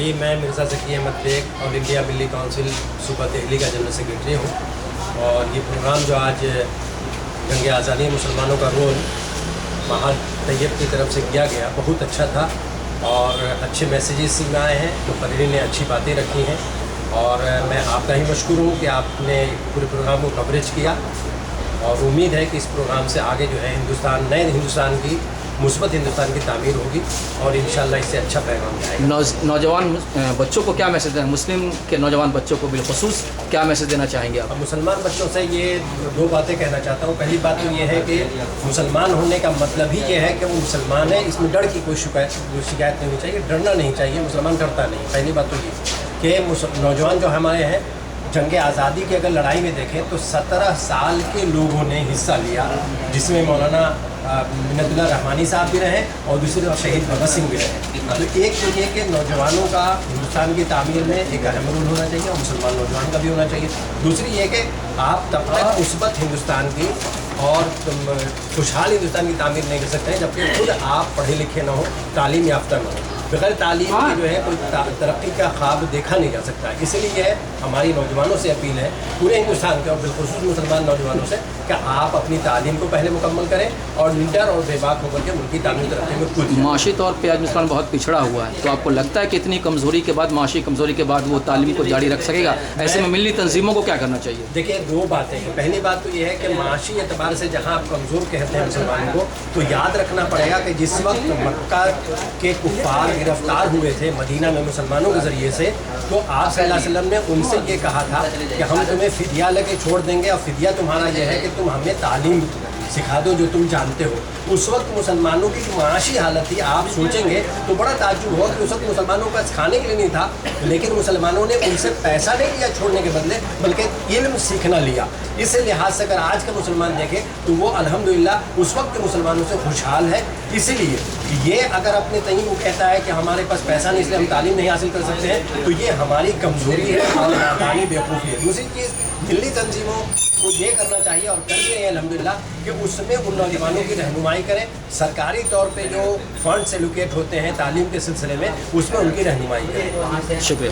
जी, मैं मिर्ज़ा ज़की अहमद बेग और इंडिया मिली काउंसिल सूबा दिल्ली का जनरल सेक्रेटरी हूँ। और ये प्रोग्राम जो आज जंग आज़ादी मुसलमानों का रोल महाद तैयब की तरफ से किया गया, बहुत अच्छा था और अच्छे मैसेजेस में आए हैं। मुक़र्रिरीन ने अच्छी बातें रखी हैं और मैं आपका ही मशकूर हूँ कि आपने पूरे प्रोग्राम को कवरेज किया। और उम्मीद है कि इस प्रोग्राम से आगे जो है नए हिंदुस्तान की, मुस्बत हिंदुस्तान की तामीर होगी और इंशाअल्लाह इससे अच्छा पैगाम जाएगा। नौजवान बच्चों को क्या मैसेज देना, मुस्लिम के नौजवान बच्चों को बिलखुसूस क्या मैसेज देना चाहेंगे आप? मुसलमान बच्चों से ये दो बातें कहना चाहता हूँ। पहली बात तो ये है कि मुसलमान होने का मतलब ही ये है कि वो मुसलमान है, इसमें डर की कोई शिकायत नहीं होनी चाहिए, डरना नहीं चाहिए। मुसलमान डरता नहीं। पहली बात तो ये कि नौजवान जो हमारे हैं, जंग आज़ादी की अगर लड़ाई में देखें तो 17 साल के लोगों ने हिस्सा लिया, जिसमें मौलाना मिन्नतुल्लाह रहमानी साहब भी रहे और दूसरी तरफ शहीद भगत सिंह भी रहे। तो एक तो ये कि नौजवानों का हिंदुस्तान की तामीर में एक अहम रोल होना चाहिए और मुसलमान नौजवान का भी होना चाहिए। दूसरी ये कि आप तब तक मुस्बत हिंदुस्तान की और खुशहाल हिंदुस्तान की तामीर नहीं कर सकते हैं जबकि खुद आप पढ़े लिखे ना हो, तालीम याफ्ता ना हो। बगैर तालीम की जो है कोई तरक्की का ख्वाब देखा नहीं जा सकता। इसलिए हमारी नौजवानों से अपील है, पूरे हिंदुस्तान के और बिलखुसूस मुसलमान नौजवानों से, कि आप अपनी तालीम को पहले मुकम्मल करें और निडर और बेबाक होकर के मुल्क की तामीर तरक्की में कूद जाएं। माशी तौर पे आज मुसलमान बहुत पिछड़ा हुआ है, तो आपको लगता है कि इतनी कमज़ोरी के बाद, माशी कमज़ोरी के बाद वो तालीम को जारी रख सकेगा? ऐसे में मिली तंजीमों को क्या करना चाहिए? देखिए, दो बातें हैं। पहली बात तो ये है कि माशी एतबार से जहाँ आप कमज़ोर कहते हैं मुसलमान को, तो याद रखना पड़ेगा कि जिस वक्त मक्का के कुफ़ार गिरफ्तार हुए थे मदीना में मुसलमानों के ज़रिए से, तो आप सल्लल्लाहु अलैहि वसल्लम ने उनसे ये कहा था कि हम तुम्हें फ़िदिया लेके छोड़ देंगे और फ़िदिया तुम्हारा यह है कि तुम हमें तालीम सिखा दो जो तुम जानते हो। उस वक्त मुसलमानों की जो माशी हालत थी, आप सोचेंगे तो बड़ा ताज्जुब हो कि उस वक्त मुसलमानों का खाने के लिए नहीं था, लेकिन मुसलमानों ने उनसे पैसा नहीं लिया छोड़ने के बदले, बल्कि इल्म सीखना लिया। इस लिहाज से अगर आज के मुसलमान देखें तो वो अल्हम्दुलिल्लाह उस वक्त के मुसलमानों से खुशहाल है। इसीलिए ये अगर अपने तहीं वो कहता है कि हमारे पास पैसा नहीं इसलिए हम तालीम नहीं हासिल कर सकते हैं, तो ये हमारी कमज़ोरी है और नादानी बेवकूफ़ी है। दूसरी चीज़, दिल्ली तंजीमों को ये करना चाहिए और कर रहे हैं अल्हम्दुलिल्लाह कि उसमें उन नौजवानों की रहनुमाई करें। सरकारी तौर पे जो फंड्स एलोकेट होते हैं तालीम के सिलसिले में, उसमें उनकी रहनुमाई करें। शुक्रिया।